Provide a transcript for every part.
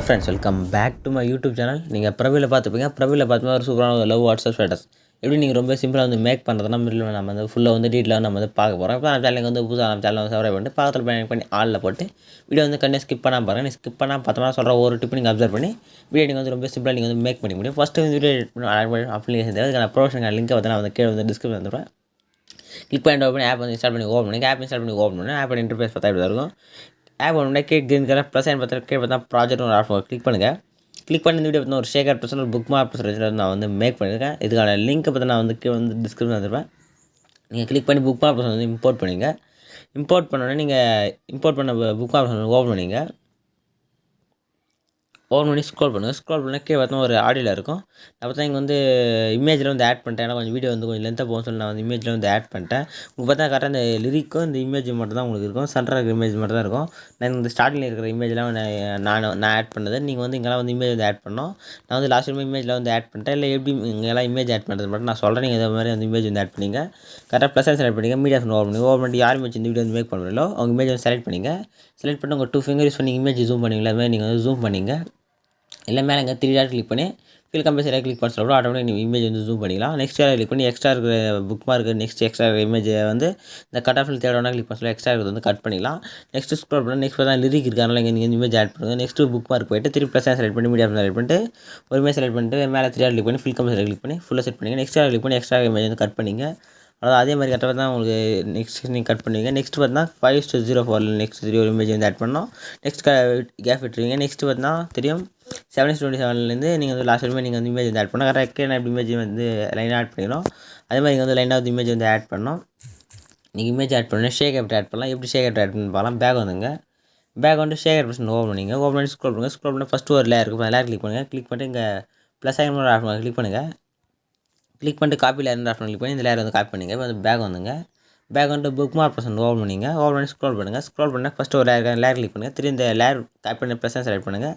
Friends welcome back to my YouTube channel. நீங்கள் பிரவியில் பார்த்துப்பீங்க. பிரவியில் பார்த்துப்பா ஒரு சூப்பரான லவ் வாட்ஸ்அப் ஸ்டேட்டஸ் எப்படி நீங்கள் ரொம்ப சிம்பிளாக வந்து மேக் பண்ணுறதுனா நம்ம வந்து ஃபுல்லாக வந்து டீட்டெயிலாக நம்ம வந்து பார்க்க போகிறோம். இப்போ நம்ம சேனலுக்கு வந்து புதுசாக நம்ம சேனல் வந்து சப்ஸ்கிரைப் பண்ணிட்டு பக்கத்தில் பண்ணி ஆளில் போட்டு வீடியோ வந்து கண்டிப்பாக ஸ்கிப் பண்ணாமல் பாருங்கள். நீங்கள் ஸ்கிப் பண்ணால் பார்த்தோம்னா சொல்கிற ஒரு டிப் நீங்கள் அப்சர்வ் பண்ணி வீடியோ நீங்கள் வந்து ரொம்ப சிம்பிளாக நீங்கள் வந்து மேக் பண்ணி முடியும். ஃபஸ்ட்டு வந்து வீடியோ அப்ளிகேஷன் தேவை. அதுக்கான ப்ரொஃபஷனல் லிங்க்கை வந்து நான் வந்து கீழே வந்து டிஸ்கிரிப்ஷன் வந்துடுவேன். கிளிக் பண்ணிட்டு ஓப்பன் ஆப் வந்து இன்ஸ்டால் பண்ணி ஓப்பன் பண்ணி ஆப் இன்ஸ்டால் பண்ணி ஓப்பன் பண்ணி ஆப்போட இன்டர்ஃபேஸ் பார்த்தா இப்படி இருக்கும். ஆப் ஒன்று கிரீன் கலர் ப்ளஸ் அண்ட் பார்த்தா கீழே பார்த்தா ப்ராஜெக்ட் ஒரு ஆஃப் கிளிக் பண்ணுங்கள். கிளிக் பண்ணி இந்த வீடியோ பார்த்தா ஒரு ஷேர் ப்ளஸ் ஒரு புக் மார்க் ப்ளஸ் நான் வந்து மேக் பண்ணியிருக்கேன். இதுக்கான லிங்க்கை பார்த்து நான் வந்து கீழே வந்து டிஸ்கிரிப்ஷன் வந்துருப்பேன். நீங்கள் கிளிக் பண்ணி புக் மார்க் ப்ளஸ் வந்து இம்போர்ட் பண்ணிங்க. இம்போர்ட் பண்ணோடனே நீங்கள் இம்போர்ட் பண்ண புக் மார்க் ப்ளஸ் ஓப்பன் பண்ணிங்க. ஓப்பன் பண்ணி ஸ்க்ரோல் பண்ணுங்கள். ஸ்க்ரோல் பண்ணால் கீழே பார்த்தா ஒரு ஆடியோவில் இருக்கும். நான் பார்த்தா இங்கே வந்து இமேஜில் வந்து ஆட் பண்ணிட்டேன். ஏன்னா கொஞ்சம் வீடியோ வந்து கொஞ்சம் லென்த்தாக போகும்னு சொல்லி நான் வந்து இமேஜில் வந்து ஆட் பண்ணிட்டேன். உங்களுக்கு பார்த்தா கரெக்டாக இந்த லிரிக்கும் இந்த இமேஜ் மட்டும் தான் உங்களுக்கு இருக்கும். சென்டராக இருக்கிற இமேஜ் மட்டும் தான் இருக்கும். நான் இந்த ஸ்டார்டிங்கில் இருக்கிற இமேஜ்லாம் நான் ஆட் பண்ணது. நீங்கள் வந்து இங்கெல்லாம் வந்து இமேஜ் வந்து ஆட் பண்ணோம். நான் வந்து லாஸ்ட் டைம் இமேஜில் வந்து ஆட் பண்ணிட்டேன். இல்லை எப்படி இங்கெல்லாம் இமேஜ் ஆட் பண்ணுறது மட்டும் நான் சொல்கிறேன். நீங்கள் இதே மாதிரி அந்த இமேஜ் வந்து ஆட் பண்ணிங்க. கரெக்டாக ப்ளஸ் செலக்ட் பண்ணிங்க. மீடியா ஃபோன் ஓப்பன் பண்ணி ஓப்பன் பண்ணி யார் இமேஜ் இந்த வீடியோ வந்து மேக் பண்ணுறீங்களோ அவங்க இமேஜ் வந்து செலக்ட் பண்ணிங்க. செலக்ட் பண்ணி உங்கள் 2 ஃபிங்கர் யூஸ் பண்ணி இமேஜ் ஜூம் பண்ணுவீங்களா அது மாதிரி நீங்கள் வந்து ஜூம் பண்ணிங்க. இல்லை மேலே இங்கே 3 டாட் கிளிக் பண்ணி ஃபில் கம்பல்சரியாக கிளிக் பண்ண சொல்ல ஆட்டோமேட்டிக் நீங்கள் இமேஜ் வந்து ஜூம் பண்ணிக்கலாம். நெக்ஸ்ட் கிளிக் பண்ணி எக்ஸ்ட்ரா இருக்கிற புக் மார்க் நெக்ஸ்ட் எக்ஸ்ட்ரா இருக்கிற இமேஜை வந்து இந்த கட் ஆஃபில் தேவையான கிளிக் பண்ண சொல்ல எக்ஸ்ட்ரா இருக்கிறது வந்து கட் பண்ணிக்கலாம். நெக்ஸ்ட் ஸ்க்ரோல் பண்ணி நெக்ஸ்ட் பார்த்தா லிரிக் இருக்காங்க நீங்கள் இமேஜ் ஆட் பண்ணுங்கள். நெக்ஸ்ட் புக் மார்க் போய்ட்டு 3 ப்ளஸ் செலக்ட் பண்ணி மீடியா செலக்ட் பண்ணிட்டு ஒரு இமேஜ் செலக்ட் பண்ணிட்டு மேலே 3 டாட் கிளிக் பண்ணி ஃபில் கம்பல்சரி கிளிக் பண்ணி ஃபுல்லாக செட் பண்ணிங்க. நெக்ஸ்ட் கிளிக் பண்ணி எக்ஸ்ட்ரா இமேஜ் வந்து கட் பண்ணிங்க. அதாவது அதே மாதிரி கரெக்டாக தான் உங்களுக்கு நெக்ஸ்ட் நீங்கள் கட் பண்ணுவீங்க. நெக்ஸ்ட் பார்த்தீங்கன்னா 5:04 நெக்ஸ்ட் 3 ஒரு இமேஜ் வந்து ஆட் பண்ணோம். Next gap விட்டுருவீங்க. நெக்ஸ்ட் பார்த்தீங்கன்னா தெரியும் 7:27 நீங்கள் வந்து லாஸ்ட் வரைக்கும் நீங்கள் வந்து இமேஜ் வந்து ஆட் பண்ணோம். கரெக்டாக நான் இமேஜ் வந்து லைனாக ஆட் பண்ணிக்கணும். அதே மாதிரி நீங்கள் வந்து லைனாக வந்து இமேஜ் வந்து ஆட் பண்ணோம். நீங்கள் இமேஜ் ஆட் பண்ணணும் ஷேக் எப்படி ஆட் பண்ணலாம் எப்படி ஷேக் ஆட் பண்ணி பார்க்கலாம். பேக் வந்துங்க. பேக் வந்து ஷேக் பர்சன் ஓப்பன் பண்ணிங்க. ஓப்பன் பண்ணி ஸ்க்ரோல் பண்ணுங்கள். ஸ்க்ரோல் பண்ணி ஃபஸ்ட்டு ஒரு லேயர் இருக்கும். லேயர் கிளிக் பண்ணுங்கள். கிளிக் பண்ணிட்டு இங்கே ப்ளஸ் ஐக்கன் ஆட் பண்ணுங்கள். கிளிக் பண்ணுங்கள். கிளிக் பண்ணிட்டு காப்பி லேயர் ஆப்ஷன் கிளிக் பண்ணி இந்த லேயர் வந்து காப்பி பண்ணிங்க. இப்போ வந்து பேக் வந்துங்க. பேக் வந்து புக் மார்க் பர்சன் ஓப்பன் பண்ணிங்க. ஓப்பன் பண்ணி ஸ்க்ரோல் பண்ணுங்கள். ஸ்க்ரோல் பண்ணால் ஃபஸ்ட்டு ஒரு லேயர் கிளிக் பண்ணுங்கள். திரும்பி இந்த லேயர் காப்பி பண்ணி ப்ளஸ் செலக்ட் பண்ணுங்கள்.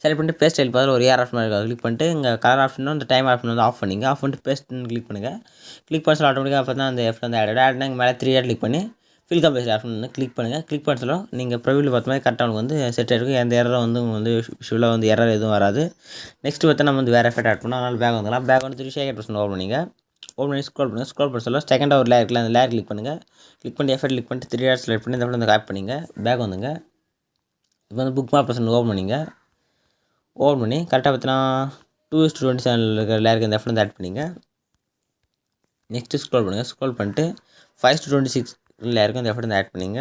செலக்ட் பண்ணிட்டு பேஸ்ட் ஸ்டைல் பார்த்து ஒரு ஏர் ஆப்ஷன் இருக்கும். கிளிக் பண்ணிட்டு இங்கே கலர் ஆப்ஷனும் இந்த டைம் ஆப்ஷன் வந்து ஆஃப் பண்ணிங்க. ஆஃப் பண்ணிட்டு பேஸ்ட்னு கிளிக் பண்ணுங்கள். கிளிக் பண்ண சொல்ல ஆட்டோமேட்டிக்காக அப்போ தான் அந்த எஃப் வந்து ஆட்னா இங்கே மேலே 3 கிளிக் பண்ணி ஃபில் கம்பல்சரி ஆப்ஷன் வந்து கிளிக் பண்ணுங்கள். கிளிக் பண்ண சொல்ல நீங்கள் ப்ரொஃபைல் பார்த்த மாதிரி கரெக்டாக உங்களுக்கு வந்து செட் ஆகிருக்கும். எந்த எரரும் வந்து உங்களுக்கு வந்து ஷூலாக வந்து எரர் எதுவும் வராது. நெக்ஸ்ட் பார்த்தா நம்ம வந்து வேறு எஃபெக்ட் ஆட் பண்ணோம். அதனால் பேக் வந்துக்கலாம். பேக் வந்து 3 ஷேக் பர்சன் ஓப்பன் பண்ணிங்க. ஓப்பன் பண்ணி ஸ்க்ரோல் பண்ணுங்கள். ஸ்க்ரோல் பண்ண சொல்ல செகண்டாக ஒரு லேயர் இருக்குல்ல அந்த லேயர் கிளிக் பண்ணுங்கள். கிளிக் பண்ணி எஃபெக்ட் கிளிக் பண்ணிட்டு 3 டாட் செலக்ட் பண்ணி இந்த வந்து காப்பி பண்ணிங்க. பேக் வந்துங்க. இப்போ வந்து புக் மார்க் பர்சன் ஓப்பன் பண்ணிங்க. ஓப்பன் பண்ணி கரெக்டாக பார்த்தீங்கன்னா 2:27 இருக்கிற லேயருக்கு இந்த எஃபெக்ட் வந்து ஆட் பண்ணிங்க. நெக்ஸ்ட்டு ஸ்க்ரோல் பண்ணுங்கள். ஸ்க்ரோல் பண்ணிட்டு 5:26 லேயருக்கு இந்த எஃபெக்ட் வந்து ஆட் பண்ணிங்க.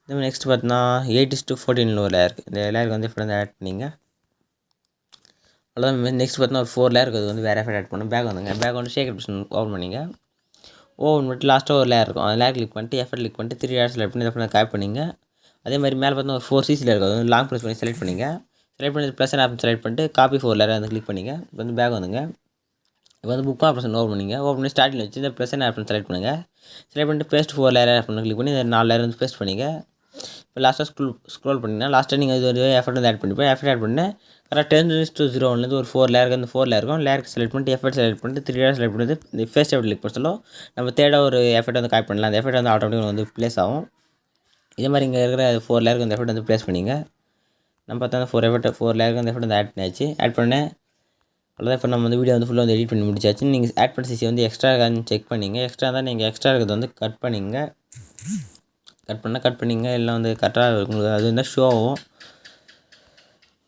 இதே நெக்ஸ்ட் பார்த்தீங்கன்னா 8:14 ஒரு லேயருக்கு இந்த லேயருக்கு வந்து எஃபெக்ட் வந்து ஆட் பண்ணிங்க. அவ்வளோதான். நெக்ஸ்ட் பார்த்தீங்கன்னா ஒரு 4 லேயருக்கு அது வந்து வேறு எஃபெக்ட் ஆட் பண்ணணும். பேக் வந்துங்க. பேக் வந்து ஷேக் ஆப்ஷன் ஓப்பன் பண்ணிங்க. ஓப்பன் பண்ணிட்டு லாஸ்ட்டாக ஒரு லேயர் இருக்கும். அந்த லேயர் கிளிக் பண்ணிட்டு எஃபெக்ட் கிளிக் பண்ணிட்டு 3 டாட் செலக்ட் பண்ணி இந்த எஃபெக்ட் காப்பி பண்ணிங்க. அதே மாதிரி மேலே பார்த்தீங்கன்னா ஒரு 4 சிசியில் இருக்கும். அது வந்து லாங் ப்ரெஸ் பண்ணி செலக்ட் பண்ணிங்க. செலக்ட் பண்ணி ப்ளஸ் ஆப்ஷன் செலக்ட் பண்ணிட்டு காப்பி 4 லேயர் வந்து கிளிக் பண்ணிங்க. இப்போ வந்து பேக் வந்துங்க. இப்போ வந்து புக் ஆப்ஷன் ஓப்பன் பண்ணிங்க. ஓப்பன் பண்ணி ஸ்டார்டிங்கில் வச்சு இந்த ப்ளஸ் ஆப்ஷன் செலக்ட் பண்ணுங்கள். செலக்ட் பண்ணிட்டு பேஸ்ட் 4 லேயர் ஆப்ஷன் கிளிக் பண்ணி இந்த 4 லேயர் வந்து பேஸ்ட் பண்ணிங்க. இப்போ லாஸ்ட்டாக ஸ்க்ரோல் பண்ணிங்கன்னா லாஸ்ட்டாக நீங்கள் இது ஒரு எஃபெக்ட் வந்து ஆட் பண்ணிப்போம். எஃபெக்ட் ஆட் பண்ணி கரெக்டாக 10:01 ஒரு 4 லேயருக்கு அந்த 4 லேயர் இருக்கும். லேயருக்கு செலக்ட் பண்ணிட்டு எஃபெக்ட் செலக்ட் பண்ணிட்டு 3 லேயர் செலக்ட் பண்ணிட்டு இந்த ஃபேஸ்ட் எஃபெக்ட் கிளிக் பண்ண சொல்லும் நம்ம தேர்டாக ஒரு எஃபெக்ட் வந்து காப்பி பண்ணலாம். அந்த எஃபெக்ட் வந்து ஆட்டோமேட்டிக்காக வந்து ப்ளேஸ் ஆகும். இதே மாதிரி இங்கே இருக்கிற 4 லேயருக்கு அந்த எஃபெக்ட் வந்து ப்ளேஸ் பண்ணிங்க. நம்ம பார்த்தா 4 லேயருக்கு அந்த எஃபெக்ட் வந்து ஆட் பண்ணியாச்சு. ஆட் பண்ணேன் அவ்வளோதான். இப்போ நம்ம வந்து வீடியோ வந்து ஃபுல்லாக வந்து எடிட் பண்ணி முடிச்சாச்சு. நீங்கள் ஆட் பண்ண சிசி வந்து எக்ஸ்ட்ரா இருக்கான்னு செக் பண்ணிங்க. எக்ஸ்ட்ரா தான் நீங்கள் எக்ஸ்ட்ரா இருக்கிறது வந்து கட் பண்ணிங்க. கட் பண்ணிங்க எல்லாம் வந்து கரெக்டாக உங்களுக்கு அது வந்து ஷோ ஆகும்.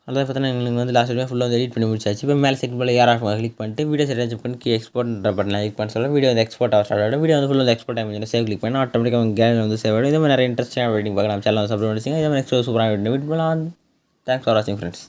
அதான் பார்த்தீங்கன்னா எங்களுக்கு வந்து லாஸ்ட் வீடியோ ஃபுல்லாக வந்து எடிட் பண்ணி முடிச்சாச்சு. இப்போ மேலே செக் பண்ணி யார் ஆஃப் கிளிக் பண்ணிட்டு வீடியோ செட் பண்ணி எக்ஸ்போர்ட் பட்டன் கிளிக் பண்ண சொல்ல வீடியோ வந்து எக்ஸ்போர்ட் ஆக ஸ்டார்ட் ஆகிடும். வீடியோ வந்து ஃபுல்லாக வந்து எக்ஸ்போர்ட் ஆகி சேவ் கிளிக் பண்ணி ஆட்டோமேட்டிக்காக உங்கள் கேலரி வந்து சேவ் ஆகிடும். இதே மாதிரி நிறைய இன்ட்ரெஸ்டிங்காக வெயிட்டிங் பார்க்கலாம். சேனல் வந்து சப்ஸ்கிரைப் பண்ணிங்க. இதே மாதிரி நெக்ஸ்ட் சூப்பராக வீடியோ பண்ணலாம். தேங்க்ஸ் ஃபார் வாட்சிங் ஃப்ரெண்ட்ஸ்.